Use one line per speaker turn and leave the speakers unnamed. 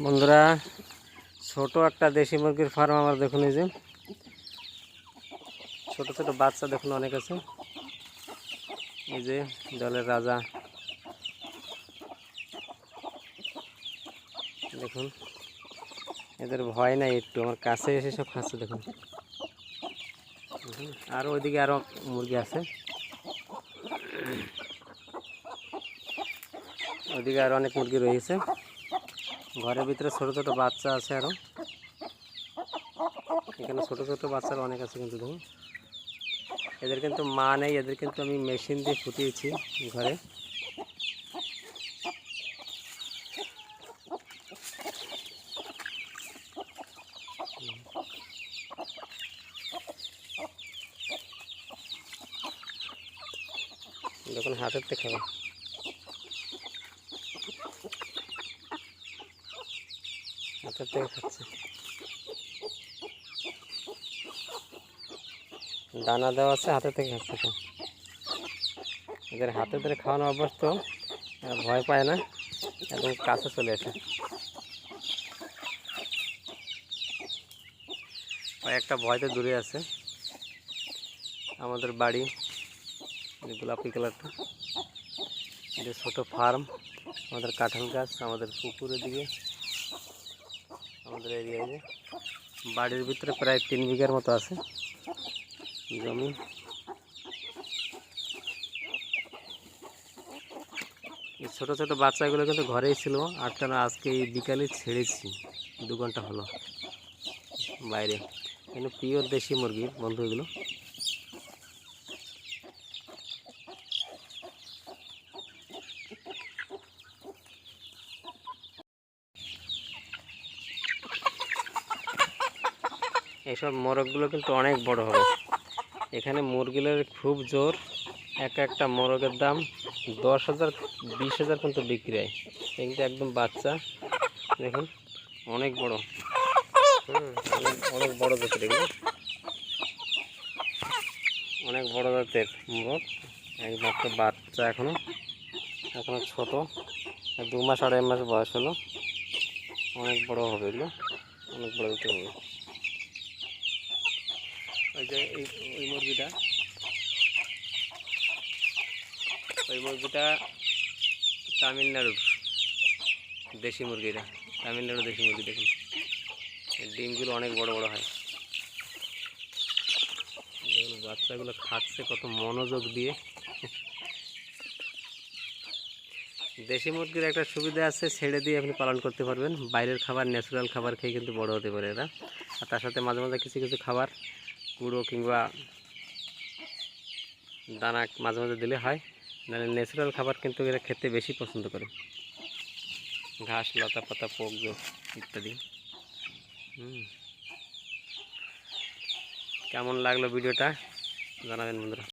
বন্ধুরা, ছোট একটা দেশি মুরগির ফার্ম আমার দেখুন। এই যে ছোট ছোট বাচ্চা দেখুন অনেক আছে। এই যে জলের রাজা দেখুন, এদের ভয় নাই একটু, আমার কাছে এসে সব খাচ্ছে দেখুন। আর ওইদিকে আরো মুরগি আছে, ওইদিকে আরো অনেক মুরগি রয়েছে। ঘরের ভিতরে ছোট ছোট বাচ্চা আছে আরো। এখানে ছোট ছোট বাচ্চারা অনেক আছে কিন্তু দেখুন। এদের কিন্তু মা নেই, এদের কিন্তু আমি মেশিন দিয়ে ফুটিয়েছি ঘরে। দেখুন হাতের থেকে খাবে, হাতের থেকে খাচ্ছে। দানা দেওয়া আছে, হাতের থেকে খাচ্ছে। এদের হাতে ধরে খাওয়ানো অভ্যাস তো, ভয় পায় না, একদম কাছে চলে আসে। একটা ভয়তে দূরে আছে। আমাদের বাড়ি গোলাপি কালারটা, এটা ছোট ফার্ম। আমাদের কাঁঠাল গাছ, আমাদের পুকুরের দিকে, আমাদের এরিয়ায় যে বাড়ির ভিতরে প্রায় 3 বিঘার মতো আছে জমি। এই ছোট ছোট বাচ্চাগুলো কিন্তু ঘরেই ছিল, আটকানো। আজকে এই বিকালে ছেড়েছি, 2 ঘন্টা হলো বাইরে। কিন্তু পিওর দেশি মুরগি বন্ধু এগুলো। এইসব মোরগগুলো কিন্তু অনেক বড় হবে। এখানে মুরগির খুব জোর। একটা মোরগের দাম 10,000 20,000 কিন্তু বিক্রি হয়। কিন্তু একদম বাচ্চা দেখুন, অনেক বড়। অনেক বড় জাতের এগুলো, অনেক বড় জাতের মোরগ। একমাত্র বাচ্চা, এখনো ছোট, 2 মাস 2.5 মাস বয়স হলো। অনেক বড় হবে এগুলো, অনেক বড় জাতের হবে। ওই যে ওই মুরগিটা, ওই মুরগিটা তামিলনাড়ুর দেশি মুরগিটা, তামিলনাড়ুর দেশি মুরগি। দেখুন ডিমগুলো অনেক বড় বড় হয়। দেখুন বাচ্চাগুলো খাচ্ছে কত মনোযোগ দিয়ে। দেশি মুরগির একটা সুবিধা আছে, ছেড়ে দিয়ে আপনি পালন করতে পারবেন। বাইরের খাবার, ন্যাচারাল খাবার খেয়ে কিন্তু বড় হতে পারে এরা। আর তার সাথে মাঝে মাঝে কিছু কিছু খাবার, গুঁড়ো কিংবা দানা মাঝে মাঝে দিলে হয়। নাহলে ন্যাচারাল খাবার কিন্তু এরা খেতে বেশি পছন্দ করে, ঘাস, লতা পাতা, পোক ইত্যাদি। কেমন লাগলো ভিডিওটা জানাবেন বন্ধুরা।